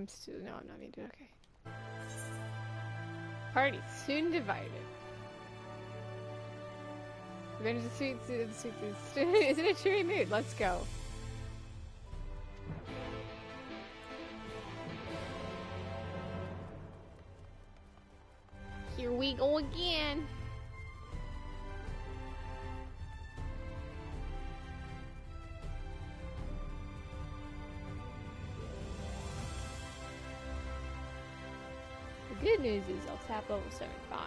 I'm still... No, I'm not muted. Okay. Party soon divided. Revenge of the sweet is in a cheery mood. Let's go. Here we go again. The good news is I'll tap level 75.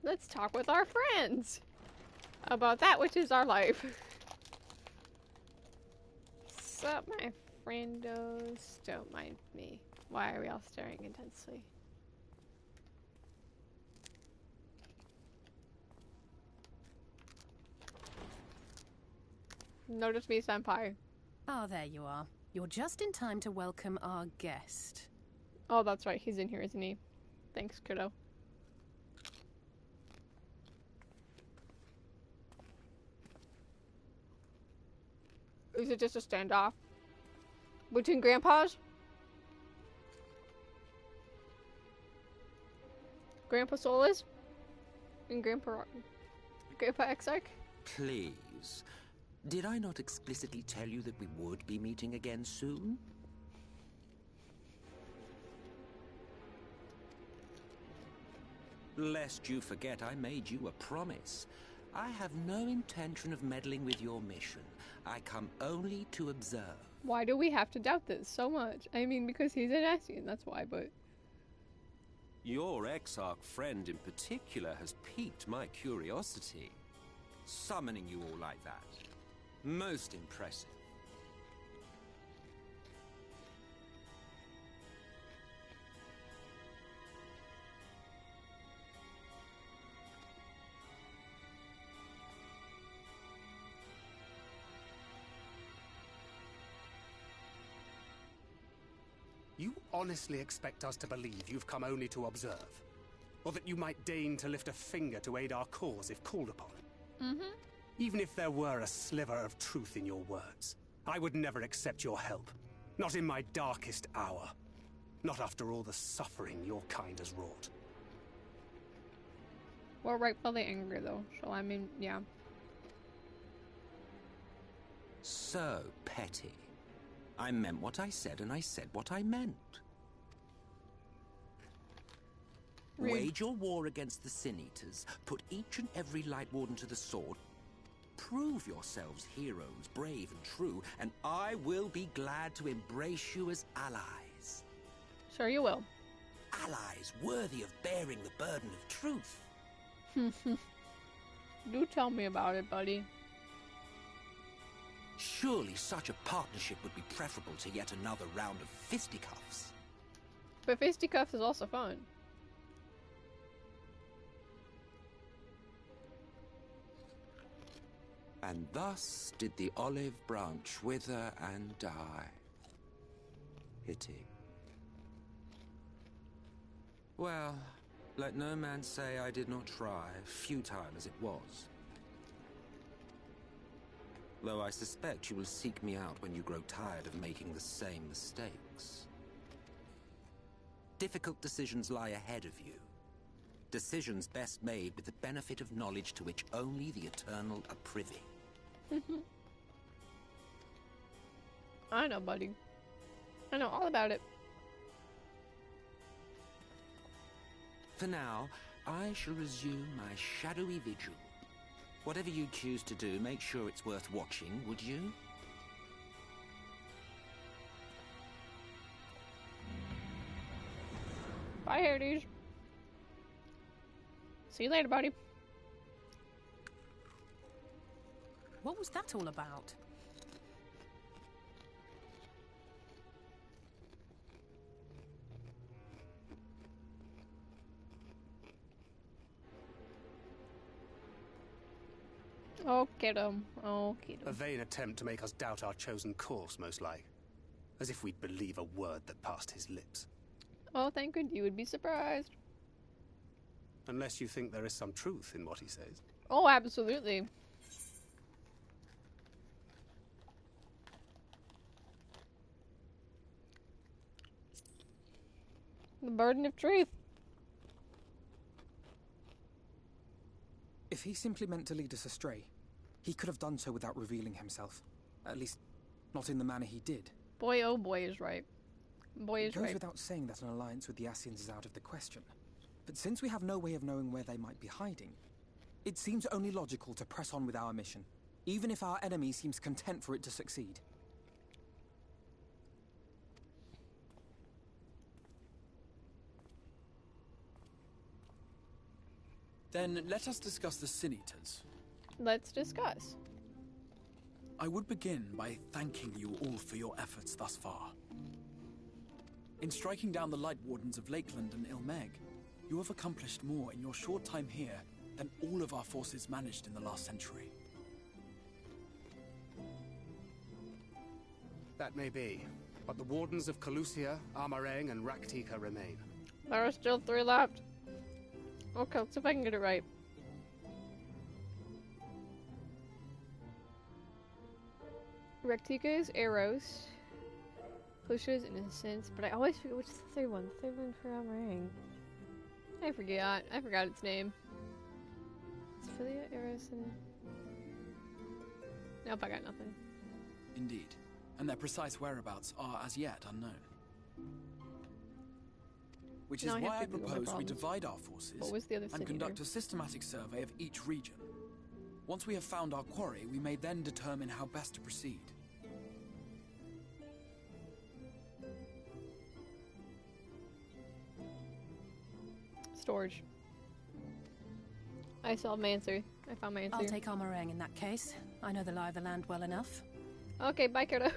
Let's talk with our friends about that which is our life. Sup, my friendos? Don't mind me. Why are we all staring intensely? Notice me, senpai. Ah, there you are. You're just in time to welcome our guest. Oh, that's right. He's in here, isn't he? Thanks, kiddo. Is it just a standoff between grandpas? Grandpa Solas and Grandpa XLII? Please. Did I not explicitly tell you that we would be meeting again soon? Lest you forget, I made you a promise. I have no intention of meddling with your mission. I come only to observe. Why do we have to doubt this so much? I mean, because he's an Ascian, that's why, but... Your Exarch friend in particular has piqued my curiosity. Summoning you all like that. Most impressive. You honestly expect us to believe you've come only to observe? Or that you might deign to lift a finger to aid our cause if called upon? Mm-hmm. Even if there were a sliver of truth in your words, I would never accept your help. Not in my darkest hour. Not after all the suffering your kind has wrought. We're rightfully angry, though, so I mean, yeah. So petty. I meant what I said, and I said what I meant. Wage your war against the Sin Eaters, put each and every Light Warden to the sword, prove yourselves heroes, brave and true, and I will be glad to embrace you as allies. Sure you will. Allies worthy of bearing the burden of truth. Do tell me about it, buddy. Surely such a partnership would be preferable to yet another round of fisticuffs. But fisticuffs is also fun. And thus did the olive branch wither and die. Pity. Well, let no man say I did not try, futile as it was. Though I suspect you will seek me out when you grow tired of making the same mistakes. Difficult decisions lie ahead of you. Decisions best made with the benefit of knowledge to which only the eternal are privy. I know, buddy. I know all about it. For now, I shall resume my shadowy vigil. Whatever you choose to do, make sure it's worth watching, would you? Bye, Heritage. See you later, buddy. What was that all about? Okay, okay. A vain attempt to make us doubt our chosen course, most like. As if we'd believe a word that passed his lips. Oh, thank God, you would be surprised. Unless you think there is some truth in what he says. Oh, absolutely. The burden of truth. If he simply meant to lead us astray, he could have done so without revealing himself. At least, not in the manner he did. Boy, oh boy is right. Boy is It goes right. without saying that an alliance with the Ascians is out of the question. But since we have no way of knowing where they might be hiding, it seems only logical to press on with our mission, even if our enemy seems content for it to succeed. Then let us discuss the Sin Eaters. Let's discuss. I would begin by thanking you all for your efforts thus far. In striking down the Light Wardens of Lakeland and Ilmeg, you have accomplished more in your short time here than all of our forces managed in the last century. That may be, but the Wardens of Calusia, Armarang, and Raktika remain. There are still 3 left. Okay, let's see if I can get it right. Rectica is Eros. Calusia is Innocence, but I always forget which is the third one. The third one for Amarang. I forgot. I forgot its name. It's Philia, Eros, and... Nope, I got nothing. Indeed, and their precise whereabouts are as yet unknown. Which is Now I have why I to Google my propose we problems. divide our forces What was the other and city conduct there? a systematic survey of each region. Once we have found our quarry, we may then determine how best to proceed. Storage. I saw my answer. I found my answer. I'll take Armarang in that case. I know the lie of the land well enough. Okay, bye, kiddo.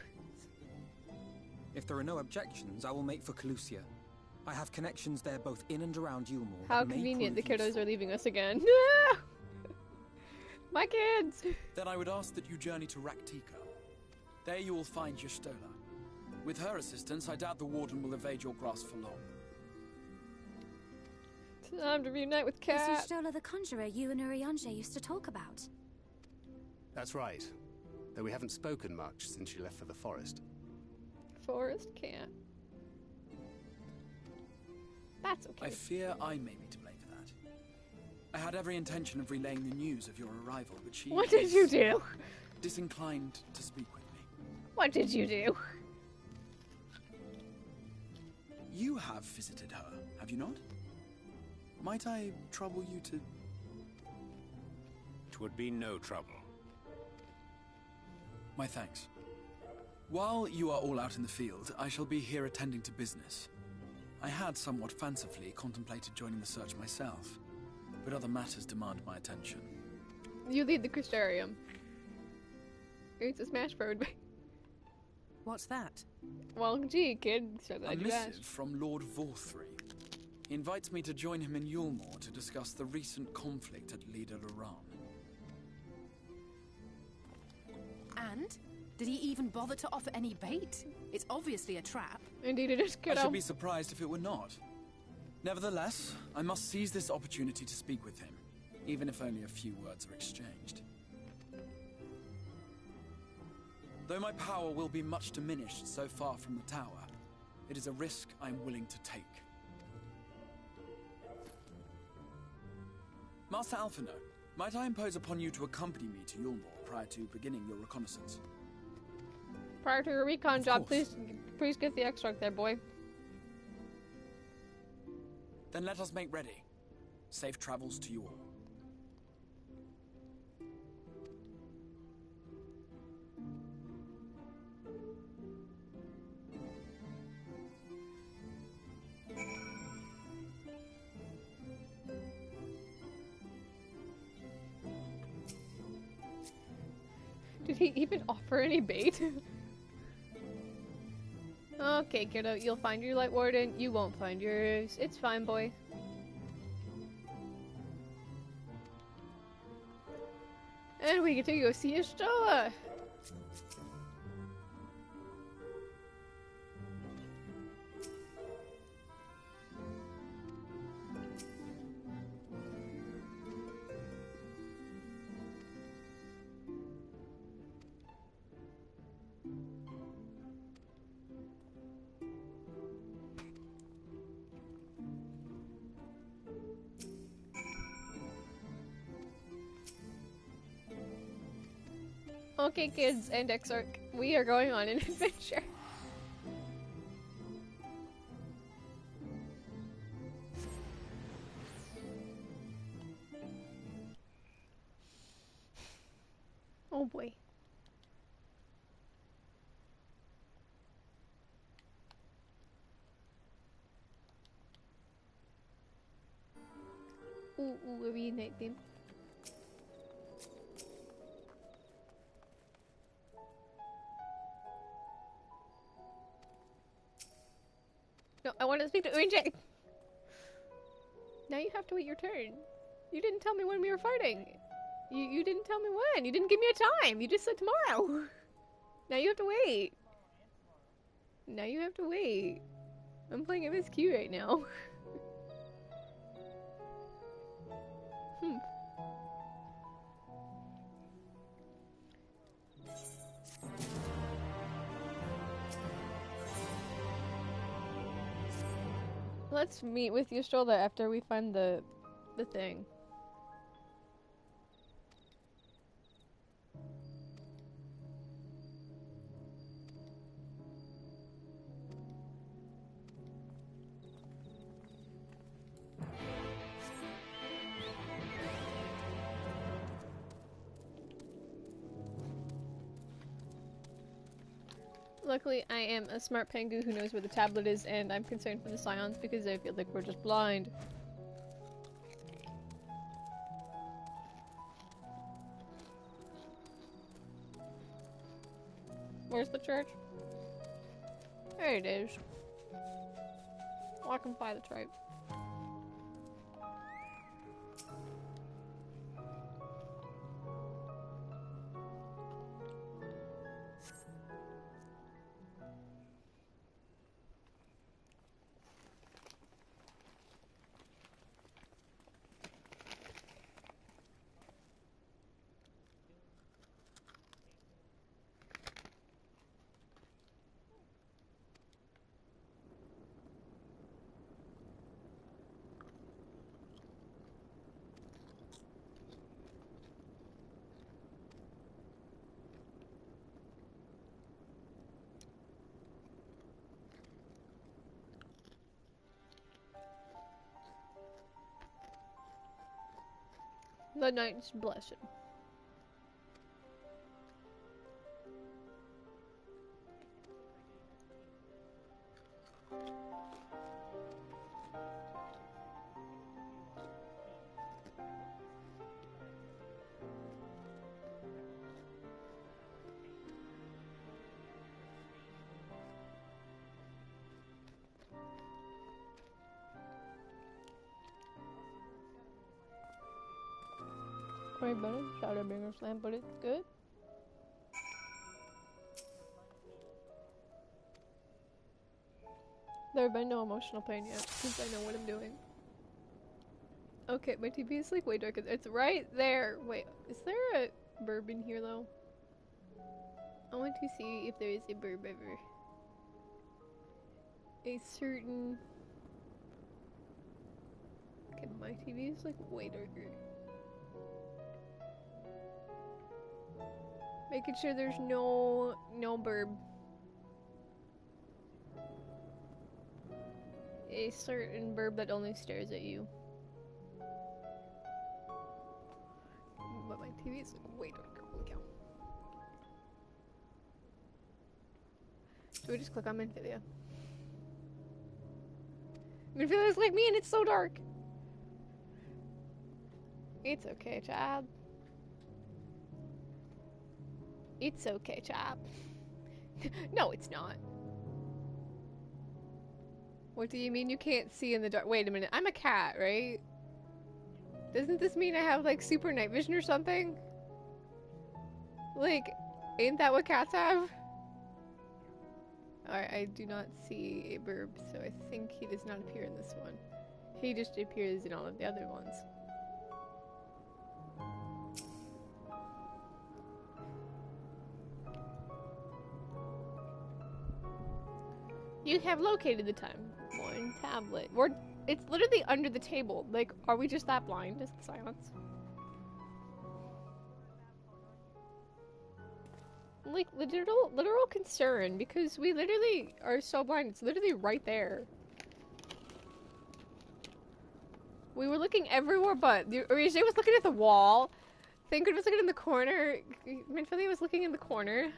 If there are no objections, I will make for Calusia. I have connections there both in and around Yulmore. How that may convenient the prove kiddos useful. are leaving us again. My kids! Then I would ask that you journey to Raktika. There you will find Y'shtola. With her assistance, I doubt the Warden will evade your grasp for long. Time to reunite with Is Cat. Y'shtola the conjurer you and Urianger used to talk about? That's right. Though we haven't spoken much since she left for the forest. Forest Cat. That's okay. I fear I may be to blame for that. I had every intention of relaying the news of your arrival, but she What did you is do? disinclined to speak with me. What did you do? You have visited her, have you not? Might I trouble you to... 'Twould be no trouble. My thanks. While you are all out in the field, I shall be here attending to business. I had somewhat fancifully contemplated joining the search myself, but other matters demand my attention. You lead the Crystarium. It's a smash bird. What's that? Well, gee, kid. So A glad you missive asked. from Lord Vorthry. He invites me to join him in Yulmore to discuss the recent conflict at Lida Luran. And? Did he even bother to offer any bait? It's obviously a trap. Indeed, it is, I kiddo. should be surprised if it were not. Nevertheless, I must seize this opportunity to speak with him, even if only a few words are exchanged. Though my power will be much diminished so far from the tower, it is a risk I am willing to take. Master Alphino, might I impose upon you to accompany me to Yulmore prior to beginning your reconnaissance? Prior to your recon Of job, course. please get the extract there, boy. Then let us make ready. Safe travels to you all. he even offer any bait? Okay, kiddo, you'll find your light warden. You won't find yours. It's fine, boy. And we get to go see Estrella. Okay, kids and Exarch, we are going on an adventure. Oh boy. Ooh, a reunite theme. No, I want to speak to Unjay. Now you have to wait your turn. You didn't tell me when we were fighting. You didn't tell me when. You didn't give me a time. You just said tomorrow. Now you have to wait. Now you have to wait. I'm playing MSQ right now. Let's meet with Yastrola after we find the thing. Luckily, I am a smart pengu who knows where the tablet is, and I'm concerned for the Scions because I feel like we're just blind. Where's the church? There it is. Oh, I can fly the tripe. The night's blessed. Sorry about it. Shadowbringer slam, but it's good. There's been no emotional pain yet, since I know what I'm doing. Okay, my TV is like way darker. It's right there. Wait, is there a burb in here though? I want to see if there is a burb ever. A certain... Okay, my TV is like way darker. Making sure there's no burb. A certain burb that only stares at you. But my TV is like way darker. Holy cow. Do we just click on Minfilia? Minfilia is like me and it's so dark. It's okay, child. It's okay, chap. No, it's not. What do you mean you can't see in the dark? Wait a minute, I'm a cat, right? Doesn't this mean I have, like, super night vision or something? Like, ain't that what cats have? I do not see a burb, so I think he does not appear in this one. He just appears in all of the other ones. You have located the time-worn tablet. It's literally under the table. Like, are we just that blind? Is the silence? Like, literal concern, because we literally are so blind. It's literally right there. We were looking everywhere but... Originally was looking at the wall. Thancred was looking in the corner. Minfilia was looking in the corner.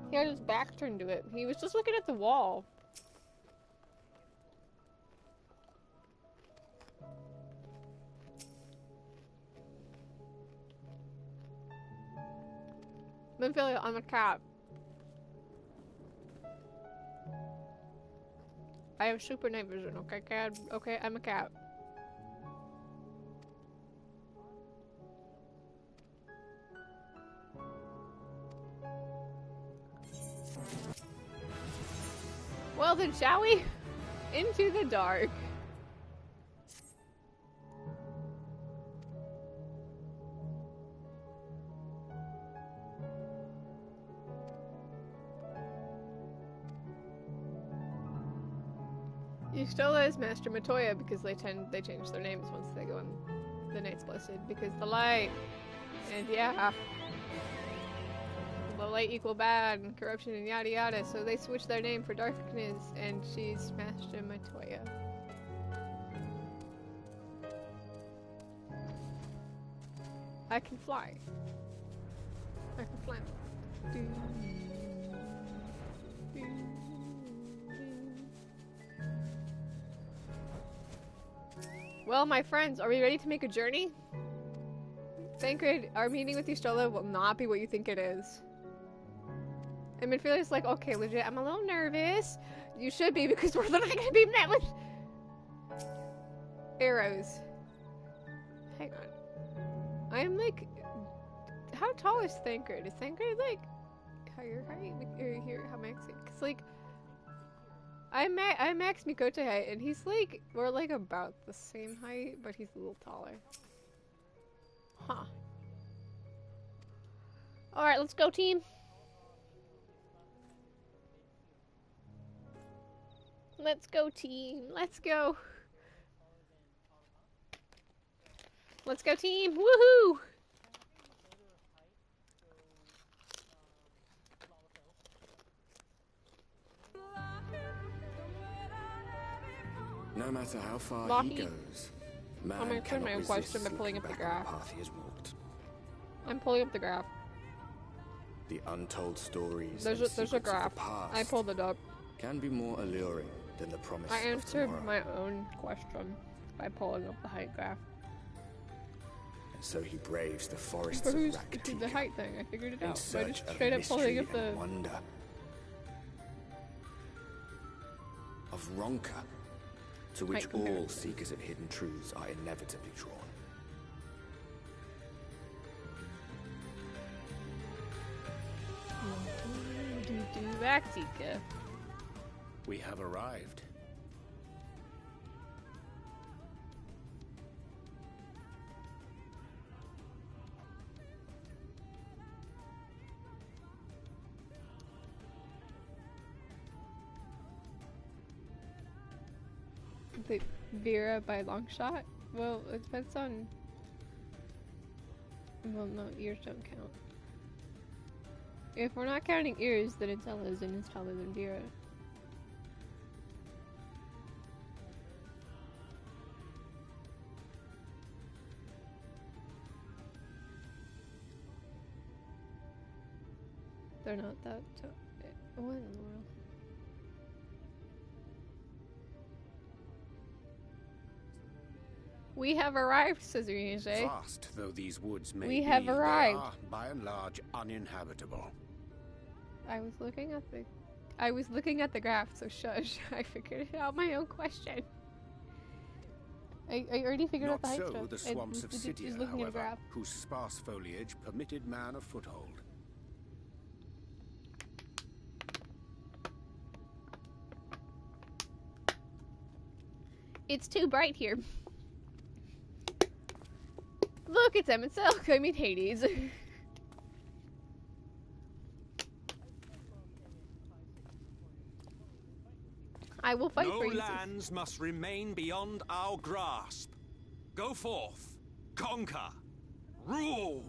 He had his back turned to it. He was just looking at the wall. Minfilia, I'm a cat. I have super night vision, okay, cat? Okay, I'm a cat. Well then, shall we? Into the dark. Yustola is Master Matoya because they change their names once they go in the Night's Blessed because the light, and yeah, the light equal bad and corruption and yada yada, so they switch their name for darkness and she's Master Matoya. I can fly. I can fly. Well, my friends, are we ready to make a journey? Thancred, our meeting with Yustola will not be what you think it is. And Minfilia's like, okay, legit, I'm a little nervous. You should be, because we're literally gonna be met with arrows. Hang on. I am like, how tall is Thancred? Is Thancred like higher height? Or here, how max? Cause like, I'm max Mikote height, and he's like, we're like about the same height, but he's a little taller. Huh. Alright, let's go, team. Let's go, team. Let's go. Let's go, team. Woohoo! No matter how far he goes, man I'm gonna turn my own question by pulling up the graph. Path he has walked. I'm pulling up the graph. The untold stories. There's a graph. I pulled it up. Can be more alluring than the promise. I answered of tomorrow. my own question by pulling up the height graph. And so he braves the forests But of who's Rak'tik the height thing? I figured it in out. By search just of straight up pulling mystery up the and wonder. Of Ronka, to which Height all comparison. seekers of hidden truths are inevitably drawn. Rak'tik. We have arrived. The Vera by long shot? Well, it depends on... Well, no, ears don't count. If we're not counting ears, then it's Ella's and it's taller than Vera. They're not that tall. What in the world? We have arrived, says Rienje. Vast though these woods may We be, have arrived. they are, by and large, uninhabitable. I was looking at the graph, so shush. I figured it out my own question. I already figured out the height Not so stuff. the swamps of Just Cydia, looking at a however, graph. whose sparse foliage permitted man a foothold. It's too bright here. Look, it's Emmett Silk. I mean Hades. I will fight for you. No lands must remain beyond our grasp. Go forth, conquer, rule.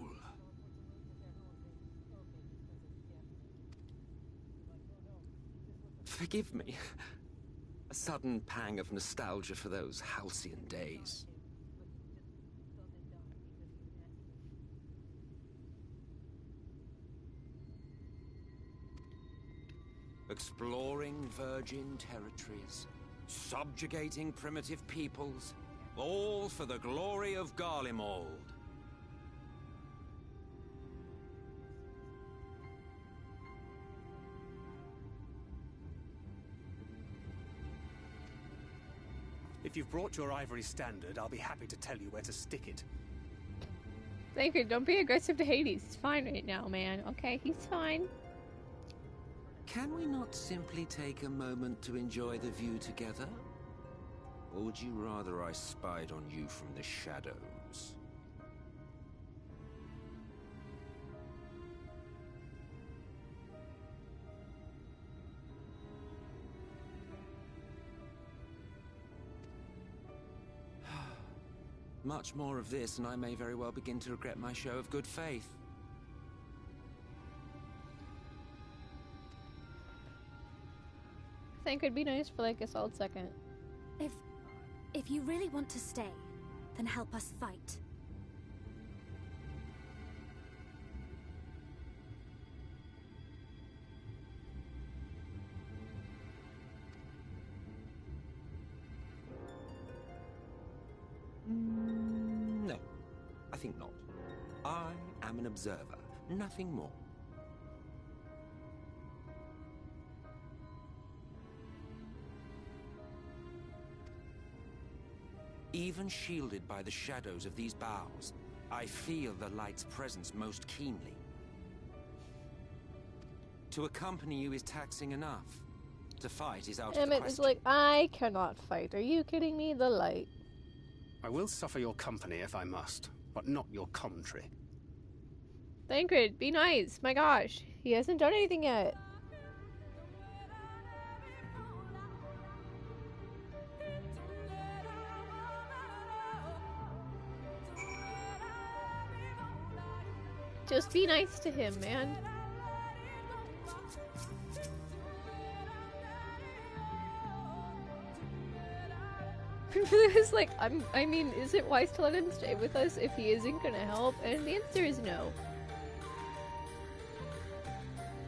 Forgive me. A sudden pang of nostalgia for those halcyon days. Exploring virgin territories, subjugating primitive peoples, all for the glory of Garlemald. If you've brought your ivory standard, I'll be happy to tell you where to stick it. Thank you. Don't be aggressive to Hades. He's fine right now, man. Okay, he's fine. Can we not simply take a moment to enjoy the view together? Or would you rather I spied on you from the shadows? Much more of this, and I may very well begin to regret my show of good faith. I think it'd be nice for like a solid second. If you really want to stay, then help us fight. No, I think not. I am an observer, nothing more. Even shielded by the shadows of these boughs, I feel the light's presence most keenly. To accompany you is taxing enough. To fight is out of the Emmett question. is like, I cannot fight. Are you kidding me? The light. I will suffer your company if I must, but not your commentary. Thancred, be nice. My gosh. He hasn't done anything yet. Just be nice to him, man. It's like, I mean, is it wise to let him stay with us if he isn't gonna help? And the answer is no.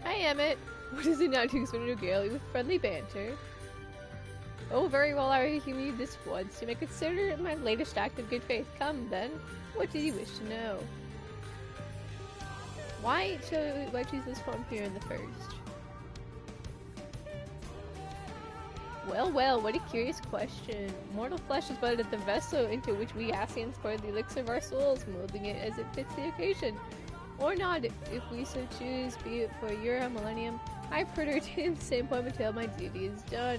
Hi, Emmett. What is it now to explain to Gaily with friendly banter? Oh, very well, I will humor you this once. You may consider it my latest act of good faith. Come, then. What do you wish to know? Why choose this poem here in the first? Well, what a curious question. Mortal flesh is but the vessel into which we Ascians pour the elixir of our souls, molding it as it fits the occasion. Or not, if we so choose, be it for a year or a millennium. I printed in the same poem until my duty is done.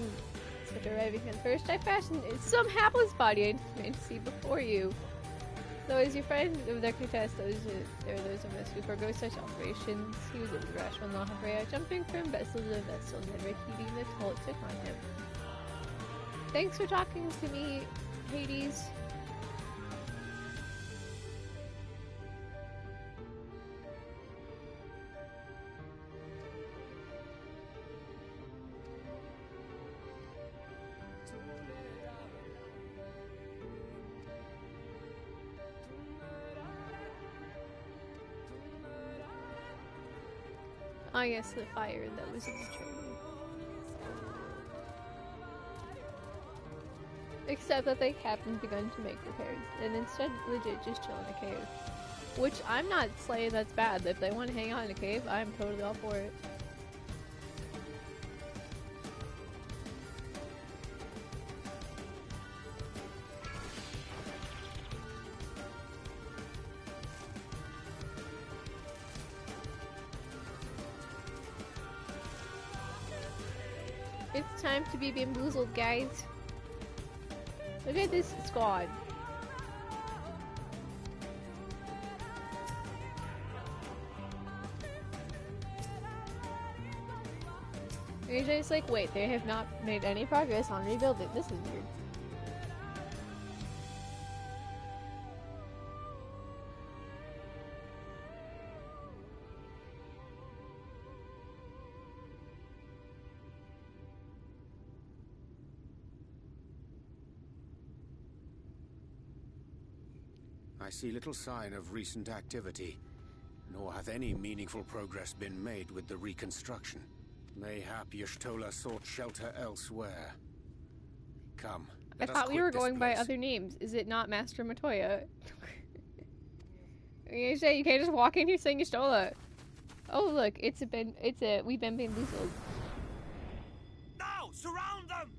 Such arriving at first, I fashioned some hapless body I demand to see before you. Though as your friend of the contest, there are those of us who forego such operations. He was a rash one law of jumping from vessel to vessel, never heeding the toll it took on him. Thanks for talking to me, Hades. Ah, yes, the fire that was in the trailer. Except that they haven't begun to make repairs, and instead legit just chill in a cave. Which I'm not saying that's bad. If they want to hang out in a cave, I'm totally all for it. It's time to be bamboozled, guys. Look at this squad. AJ's like, wait, they have not made any progress on rebuilding. This is weird. I see little sign of recent activity, nor hath any meaningful progress been made with the reconstruction. Mayhap Y'shtola sought shelter elsewhere. Come, I let us thought we quit were this going by place. other names. Is it not Master Matoya? AJ, you can't just walk in here saying Y'shtola. Oh look, we've been bamboozled. Now, surround them!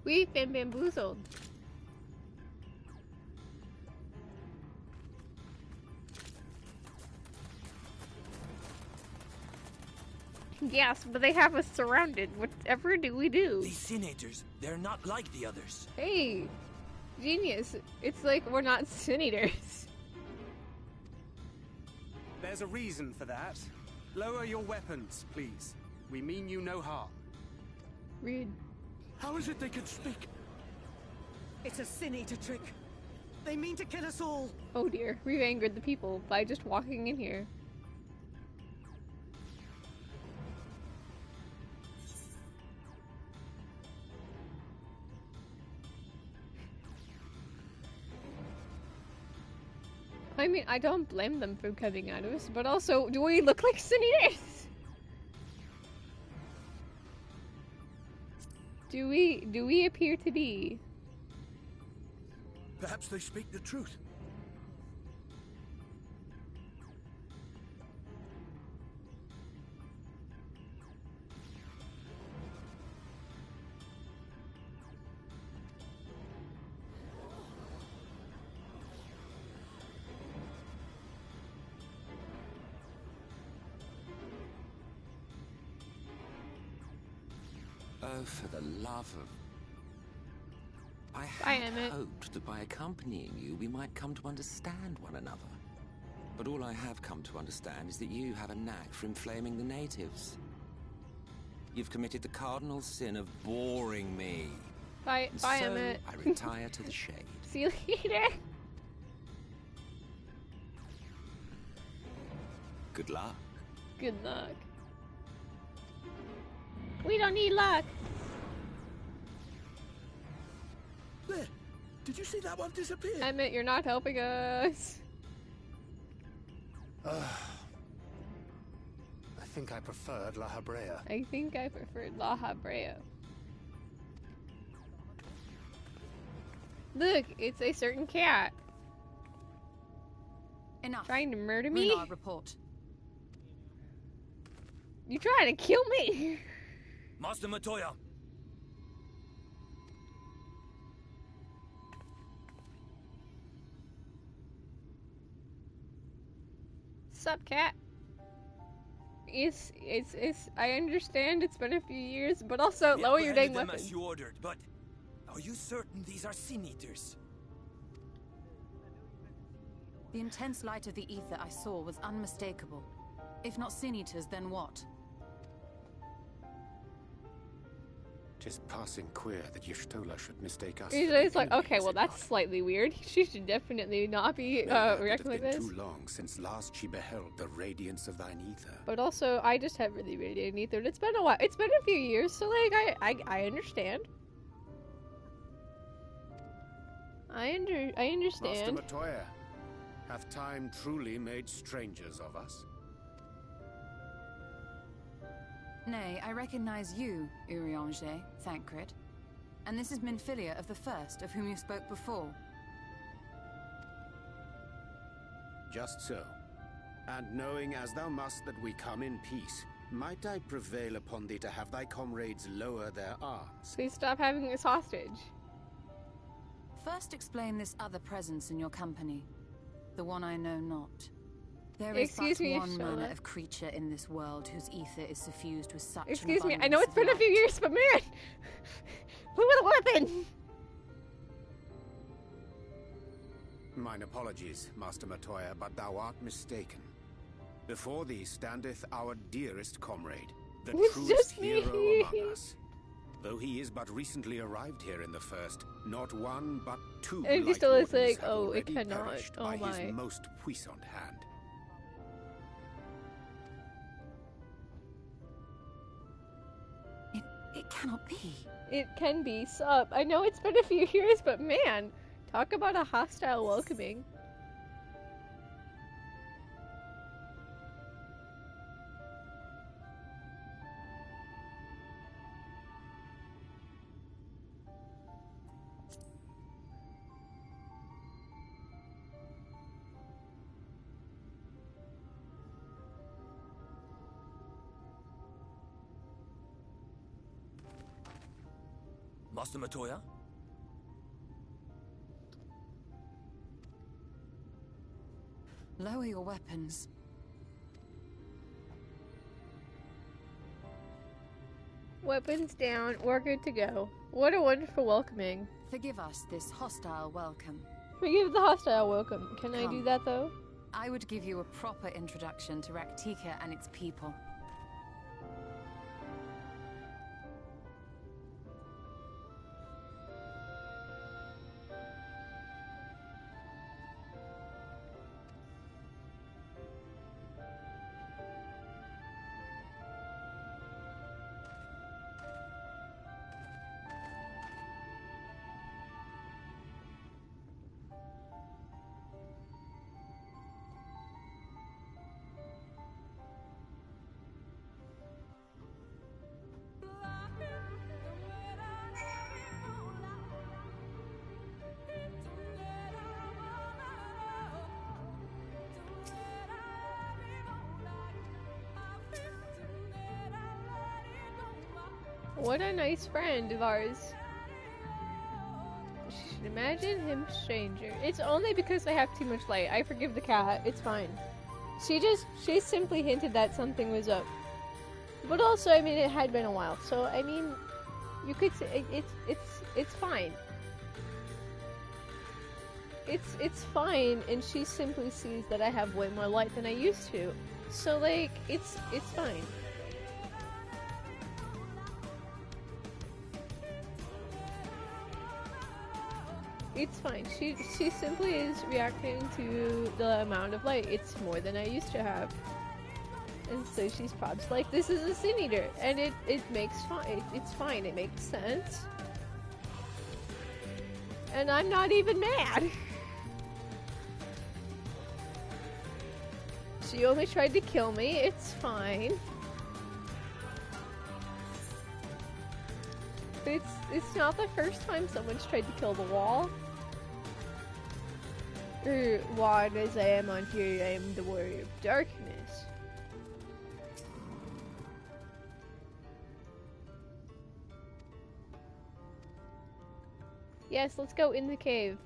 We've been bamboozled. Yes, but they have us surrounded. Whatever do we do? These Sin-Eaters, they're not like the others. Hey, genius. It's like we're not Sin-Eaters. There's a reason for that. Lower your weapons, please. We mean you no harm. Rude. How is it they can speak? It's a Sin-Eater trick. They mean to kill us all. Oh dear, we've angered the people by just walking in here. I mean, I don't blame them for coming at us, but also, do we look like Sin-Eaters? Do we appear to be? Perhaps they speak the truth. Oh, for the love of... I Bye, had Emmett. hoped that by accompanying you, we might come to understand one another. But all I have come to understand is that you have a knack for inflaming the natives. You've committed the cardinal sin of boring me. Bye, And bye, so Emmett. I retire to the shade. See you later. Good luck. Good luck. We don't need luck. There! Did you see that one disappear? Emmett, you're not helping us. I think I preferred La Habrea. I think I preferred La Habrea. Look, it's a certain cat. Enough. Trying to murder me? Runar, report. You trying to kill me? Master Matoya! Sup, cat? It's, I understand it's been a few years, but also We lower your dang apprehended them weapons. as you ordered, but are you certain these are Sin-Eaters? The intense light of the Aether I saw was unmistakable. If not Sin-Eaters, then what? Tis passing queer that Y'shtola should mistake us. It's like, okay, well that's slightly weird. She should definitely not be reacting like It has this. been too long since last she beheld the radiance of thine ether. But also, I just have really radiant ether. And it's been a while. It's been a few years, so like, I understand. I understand. Master Matoya, hath time truly made strangers of us? Nay, I recognize you, Urianger, Thancred. And this is Minfilia of the First, of whom you spoke before. Just so. And knowing as thou must that we come in peace, might I prevail upon thee to have thy comrades lower their arms? Please stop having us hostage. First explain this other presence in your company. The one I know not. There is but one manner of creature in this world whose ether is suffused with such Excuse me, I know it's been a few years, but man! Who with a weapon? Mine apologies, Master Matoya, but thou art mistaken. Before thee standeth our dearest comrade, the truest hero among us. Though he is but recently arrived here in the First, not one but two and he still is like, oh, it cannot. Oh by my. his most puissant hand. It cannot be. It can be. Sup. I know it's been a few years, but man, talk about a hostile welcoming. Master Matoya? Lower your weapons. Weapons down, we're good to go. What a wonderful welcoming. Forgive us this hostile welcome. Forgive the hostile welcome. Can I do that though? I would give you a proper introduction to Raktika and its people. What a nice friend of ours. Imagine him stranger. It's only because I have too much light. I forgive the cat. It's fine. She simply hinted that something was up. But also, I mean, it had been a while. So, I mean, you could say it's fine. It's fine, and she simply sees that I have way more light than I used to. So, like, it's fine. It's fine. She simply is reacting to the amount of light. It's more than I used to have. And so she's probably like, this is a sin eater. And it makes fine. It's fine. It makes sense. And I'm not even mad. She only tried to kill me. It's fine. It's not the first time someone's tried to kill the wall. Wide as I am on here, I am the warrior of darkness. Yes, let's go in the cave.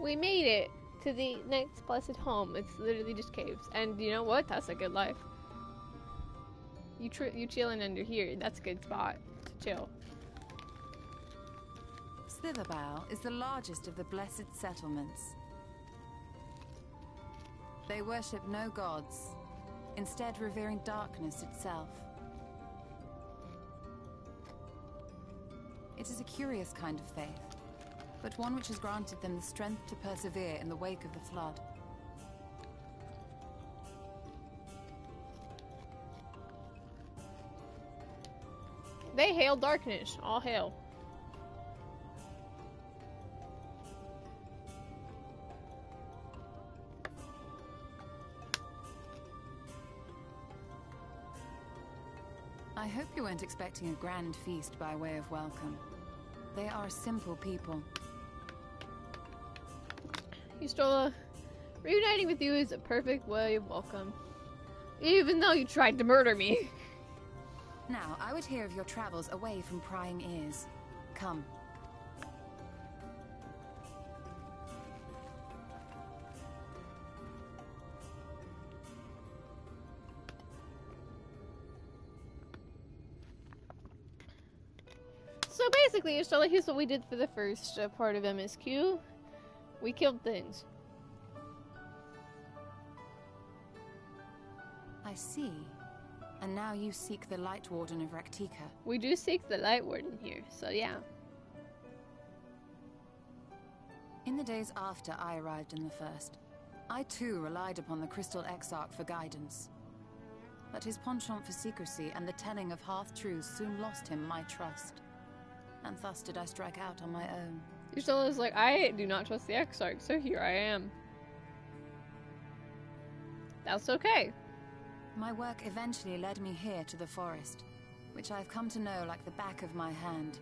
We made it to the next blessed home. It's literally just caves. And you know what? That's a good life. You chilling under here. That's a good spot to chill. Slitherbow is the largest of the blessed settlements. They worship no gods, instead revering darkness itself. It is a curious kind of faith, but one which has granted them the strength to persevere in the wake of the flood. They hail darkness. All hail. I hope you weren't expecting a grand feast by way of welcome. They are a simple people. Y'shtola, reuniting with you is a perfect way of welcome. Even though you tried to murder me. Now, I would hear of your travels away from prying ears. Come. So basically, Y'shtola, here's what we did for the first part of MSQ. We killed things. I see. And now you seek the Light Warden of Raktika. We do seek the Light Warden here, so yeah. In the days after I arrived in the First, I too relied upon the Crystal Exarch for guidance. But his penchant for secrecy and the telling of half-truths soon lost him my trust. And thus did I strike out on my own. Y'shtola's like, I do not trust the Exarch, so here I am. That's okay. My work eventually led me here to the forest, which I've come to know like the back of my hand.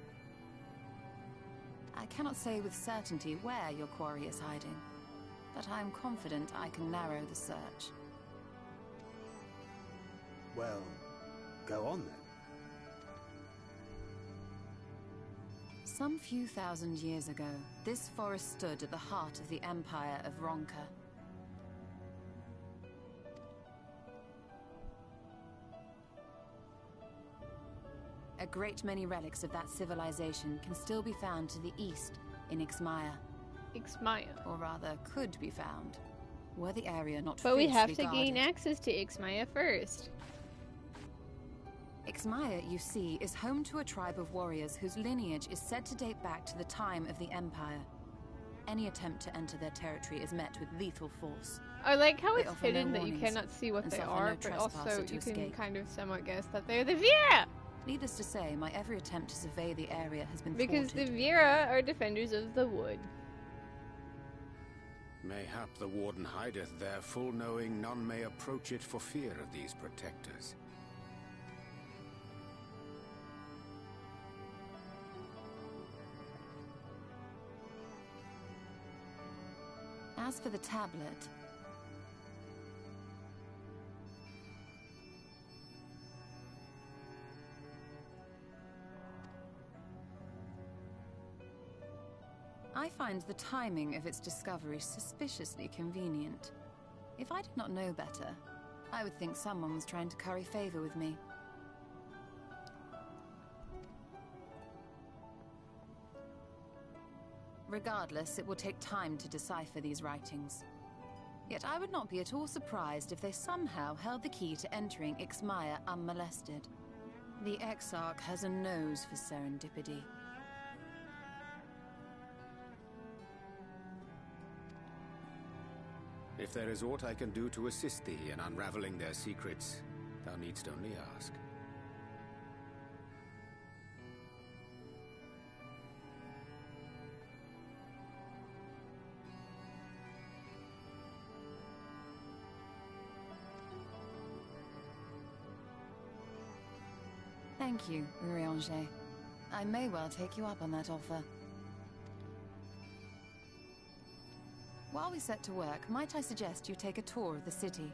I cannot say with certainty where your quarry is hiding, but I am confident I can narrow the search. Well, go on then. Some few thousand years ago, this forest stood at the heart of the Empire of Ronka. A great many relics of that civilization can still be found to the east in XLII. XLII. Or rather, could be found, were the area not But we have fiercely to gain guarded. access to XLII first. XLII, you see, is home to a tribe of warriors whose lineage is said to date back to the time of the Empire. Any attempt to enter their territory is met with lethal force. I like how They it's offer hidden no that you warnings cannot see what and they suffer are, no but also trespasser to you can escape. kind of somewhat guess that they're the Vira! Needless to say, my every attempt to survey the area has been Because thwarted. the Vira are defenders of the wood. Mayhap the Warden hideth there, full knowing none may approach it for fear of these protectors. As for the tablet, I find the timing of its discovery suspiciously convenient. If I did not know better, I would think someone was trying to curry favor with me. Regardless, it will take time to decipher these writings. Yet I would not be at all surprised if they somehow held the key to entering XLII unmolested. The Exarch has a nose for serendipity. If there is aught I can do to assist thee in unraveling their secrets, thou needst only ask. Thank you, Urianger. I may well take you up on that offer. While we set to work, might I suggest you take a tour of the city?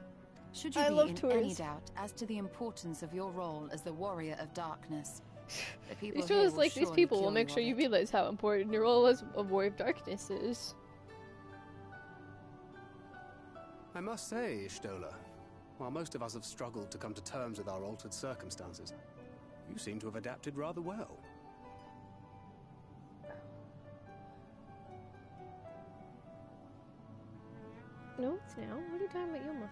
Should you be in any doubt as to the importance of your role as the Warrior of Darkness, the people It's here just will like these surely people will cure make you sure of you it. realize how important your role as a Warrior of Darkness is. I must say, Y'shtola, while most of us have struggled to come to terms with our altered circumstances, you seem to have adapted rather well. No, it's now. What are you talking about Yoma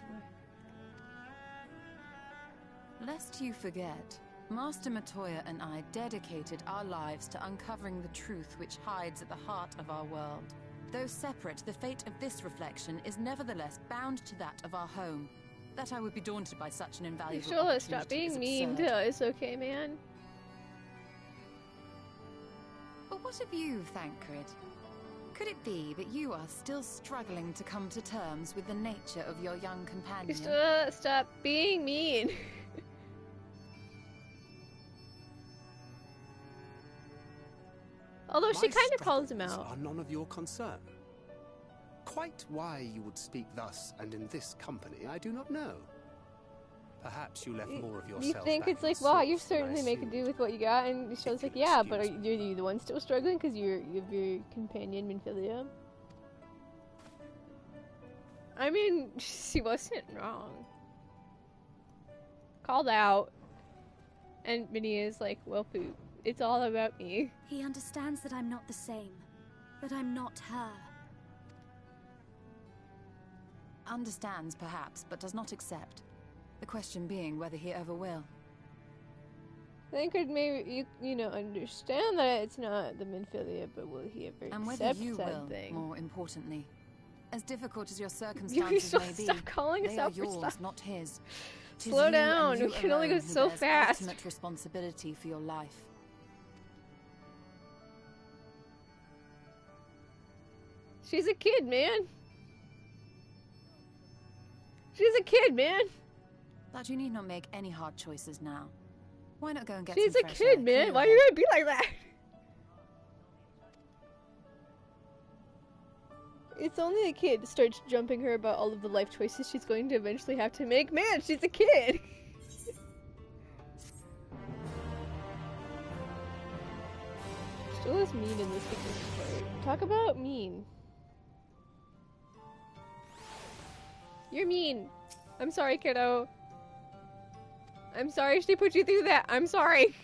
for? Lest you forget, Master Matoya and I dedicated our lives to uncovering the truth which hides at the heart of our world. Though separate, the fate of this reflection is nevertheless bound to that of our home. That I would be daunted by such an invaluable opportunity stop being is mean absurd. to us, okay, man? But what of you, Thancred? Could it be that you are still struggling to come to terms with the nature of your young companion? Stop being mean. Although she kind of calls him out. Are none of your concern. Quite why you would speak thus and in this company, I do not know. Perhaps you left more of yourself. You think it's like, wow, you certainly make a do with what you got, and Shell's like, yeah, but are you the one still struggling because you have your companion Minfilia? I mean, she wasn't wrong. Called out, and Minnie is like, well, poop. It's all about me. He understands that I'm not the same, that I'm not her. Understands, perhaps, but does not accept. The question being whether he ever will. I think it maybe you know understand that it's not the Minfilia, but will he ever and whether accept you said will, thing? more importantly. As difficult as your circumstances may be, stop calling they us are out for yours, stuff. not his. Slow down, we can only go so fast. Ultimate responsibility for your life. She's a kid, man. She's a kid, man. But you need not make any hard choices now. Why not go and get She's some a fresh kid, air, man. clear Why your you head? gotta be like that? It's only a kid that starts jumping her about all of the life choices she's going to eventually have to make. Man, she's a kid. Still is mean in this part. Talk about mean. You're mean. I'm sorry, kiddo. I'm sorry she put you through that. I'm sorry.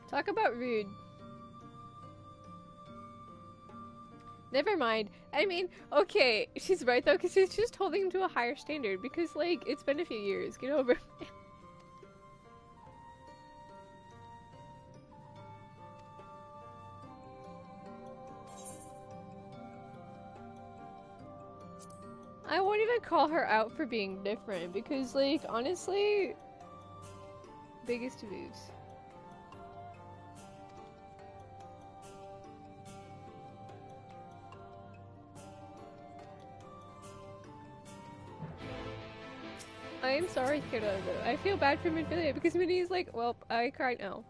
Talk about rude. Never mind. I mean, okay, she's right though, because she's just holding him to a higher standard, because, like, it's been a few years. Get over it. I won't even call her out for being different, because, like, honestly, biggest moves. I am sorry, kiddo, though. I feel bad for Minfilia because Minnie's like, well, I cried now.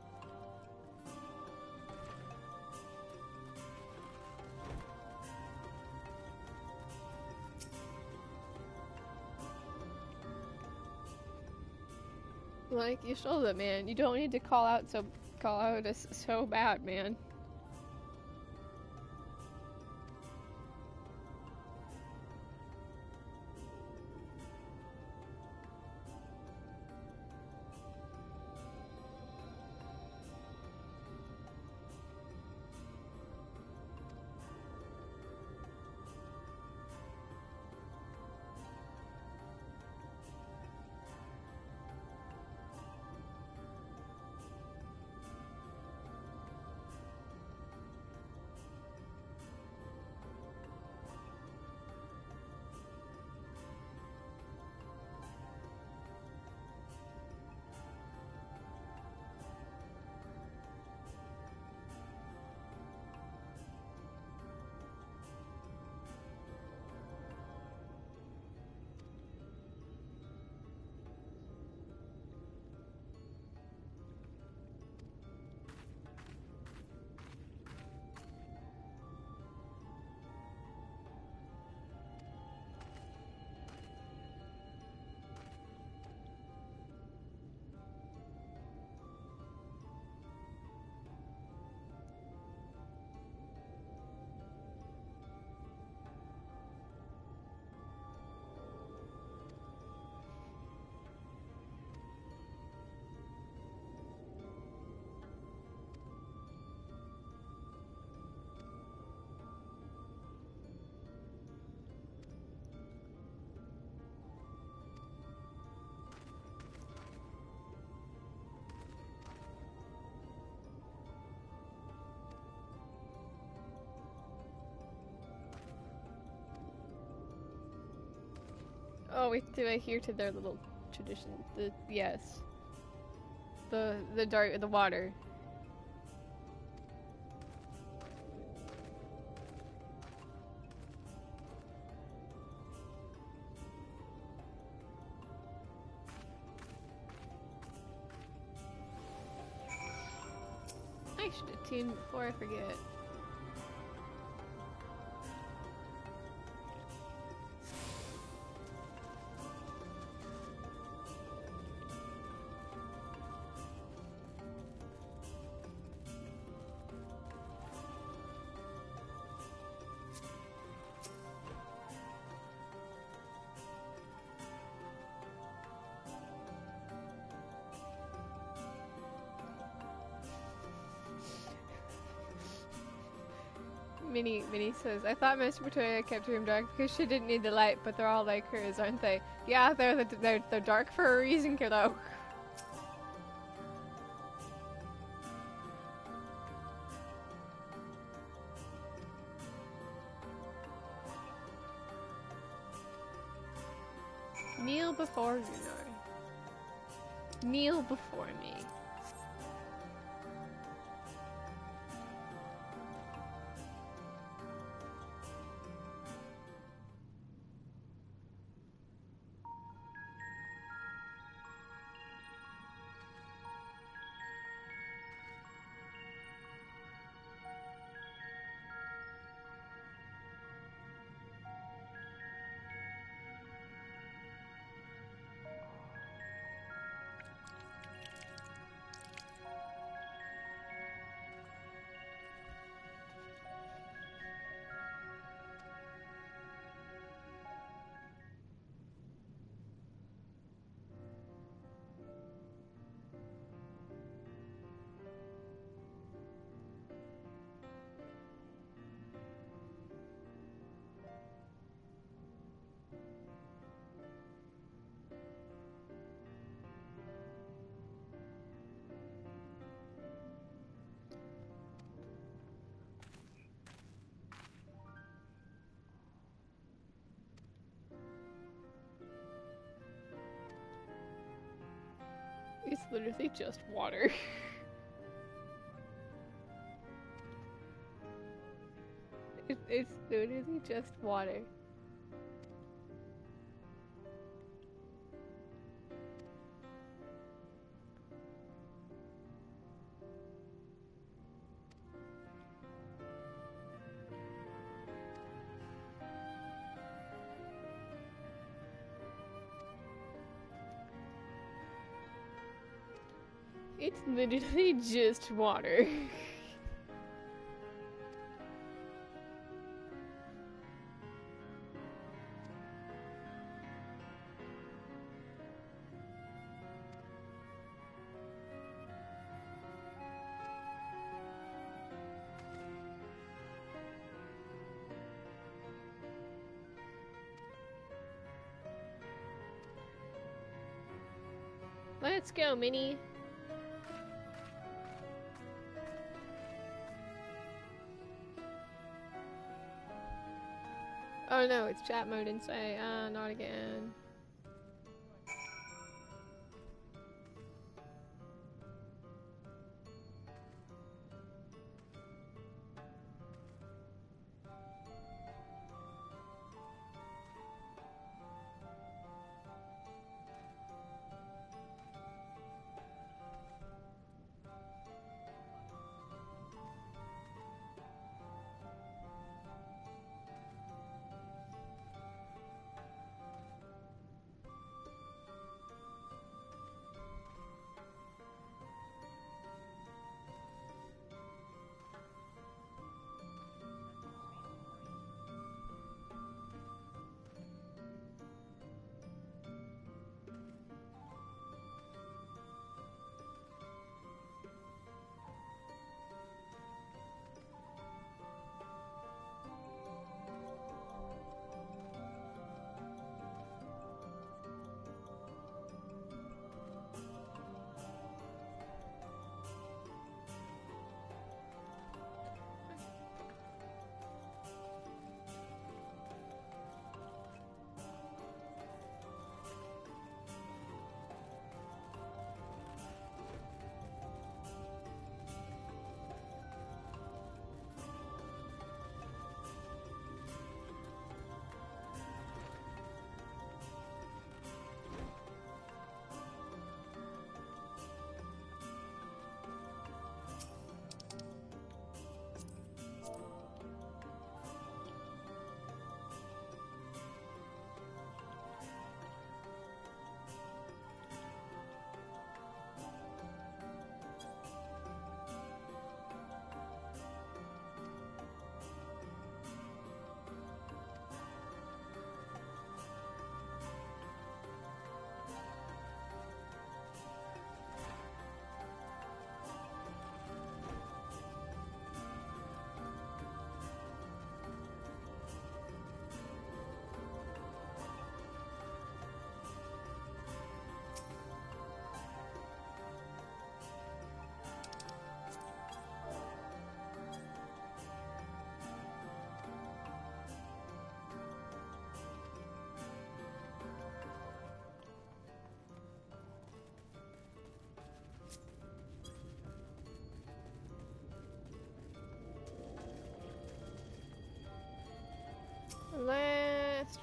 Like, you showed it, man. You don't need to call out us so bad, man. Oh, wait, do I hear to their little tradition? Yes. The water. I should have tuned before I forget. Minnie says, I thought Mr. Matoya kept her room dark because she didn't need the light, but they're all like hers, aren't they? Yeah, they're dark for a reason, kiddo. Kneel before you know. Kneel before me. It's literally just water. It's literally just water. It's literally just water. Let's go, Minnie. Oh no, it's chat mode and say, not again. Last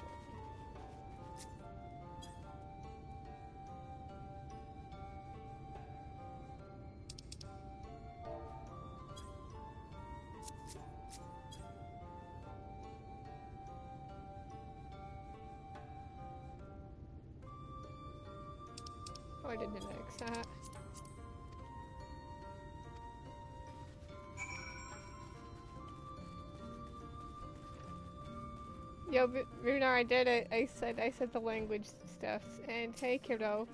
Oh, I didn't X that. Yo, Runar, I did it. I said the language stuff. And hey, kiddo.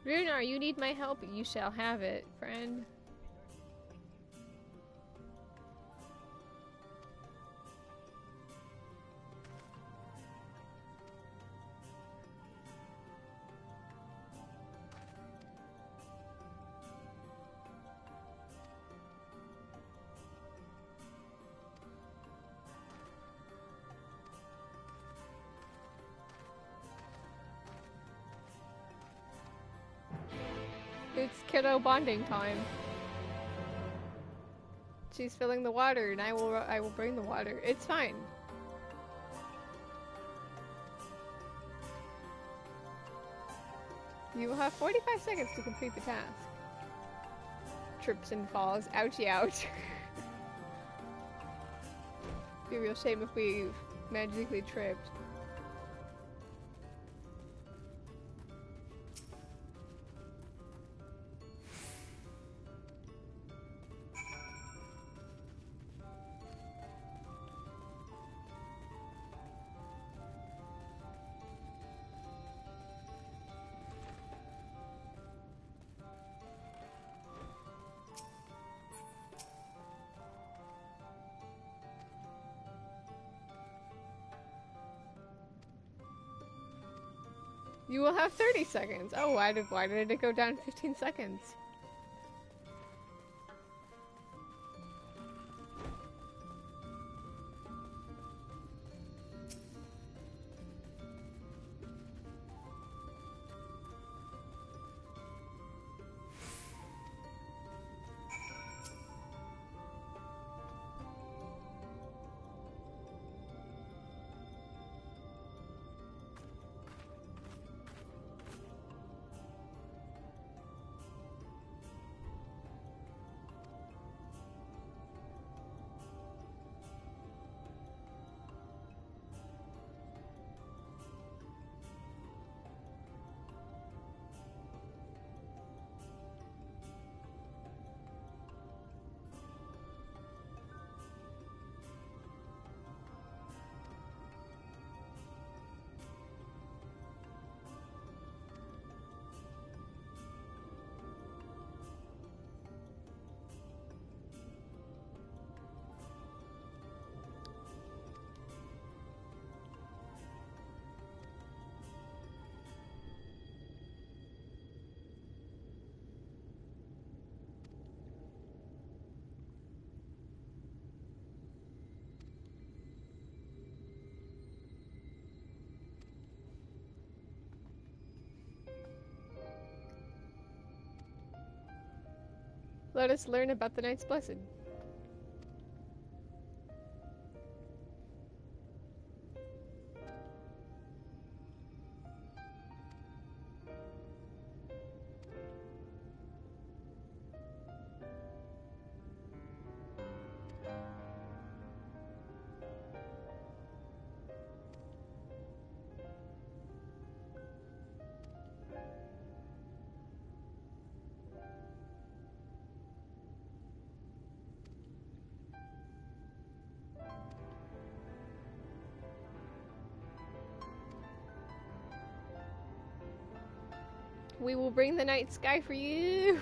Runar, you need my help, you shall have it, friend. It's kiddo bonding time. She's filling the water, and I will bring the water. It's fine. You will have 45 seconds to complete the task. Trips and falls. Ouchie ouch. Be a real shame if we magically tripped. You will have 30 seconds. Oh, why did it go down 15 seconds? Let us learn about the Knights Blessed. We will bring the night sky for you.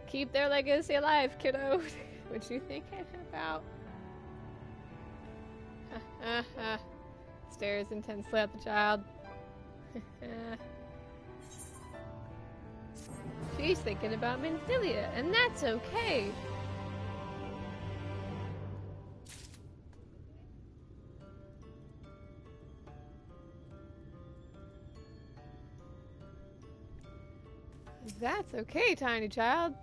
Keep their legacy alive, kiddo. What you thinking about? Stares intensely at the child. She's thinking about Minfilia, and that's okay. That's okay, tiny child.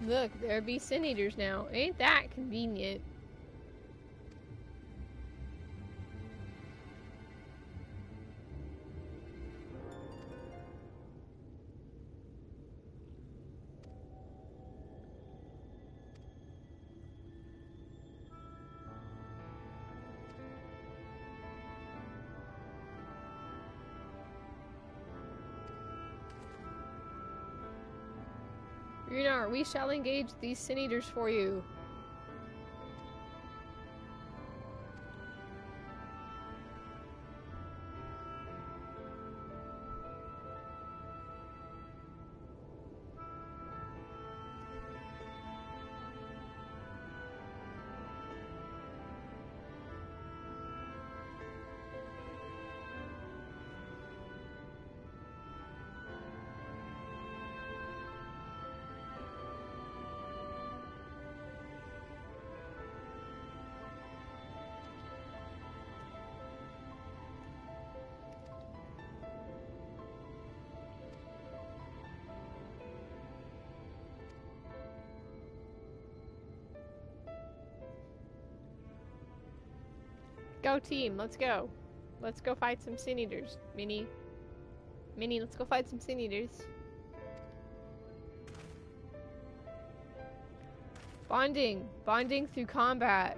Look, there be sin eaters now. Ain't that convenient? Runar, we shall engage these sin eaters for you. Go team, let's go. Let's go fight some sin eaters. Minnie, let's go fight some sin eaters. Bonding through combat.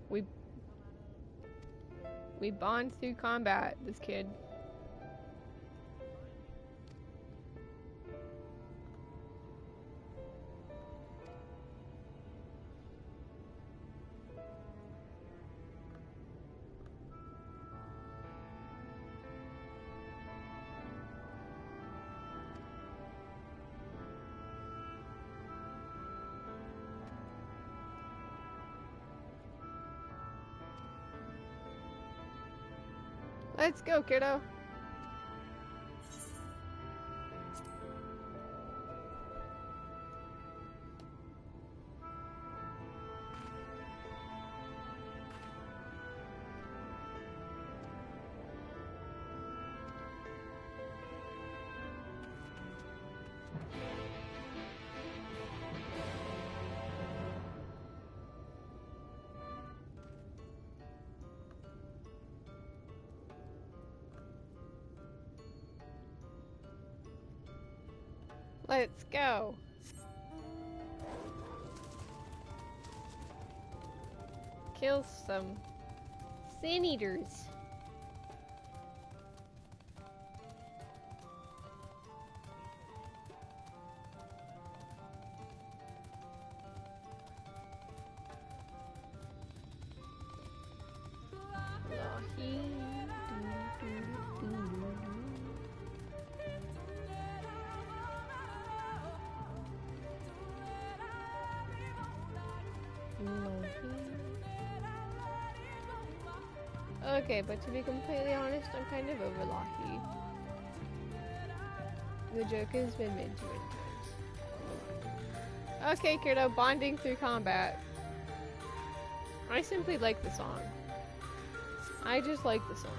We bond through combat, this kid. Let's go, kiddo. Let's go. Kill some sin eaters. Okay, but to be completely honest, I'm kind of over Locky. The joke has been made too many times. Okay, kiddo, bonding through combat. I simply like the song. I just like the song.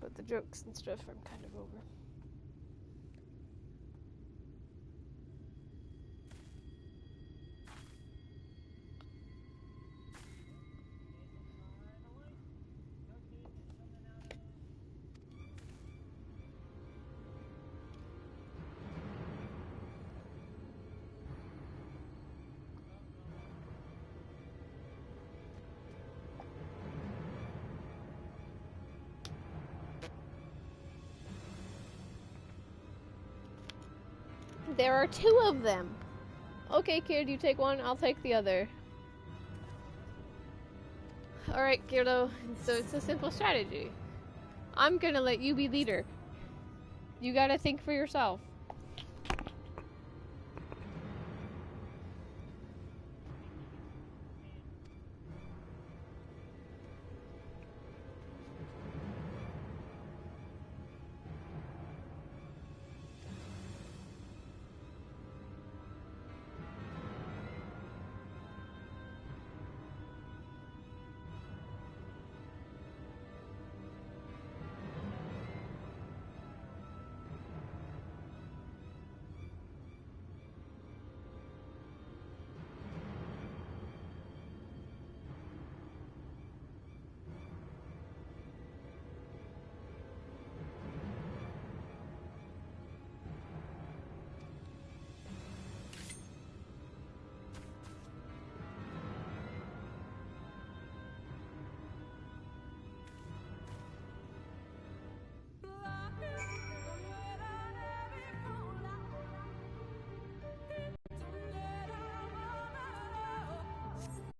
But the jokes and stuff I'm kind of over. There are 2 of them. Okay, kid, you take one, I'll take the other. Alright, kiddo, so it's a simple strategy. I'm gonna let you be leader. You gotta think for yourself.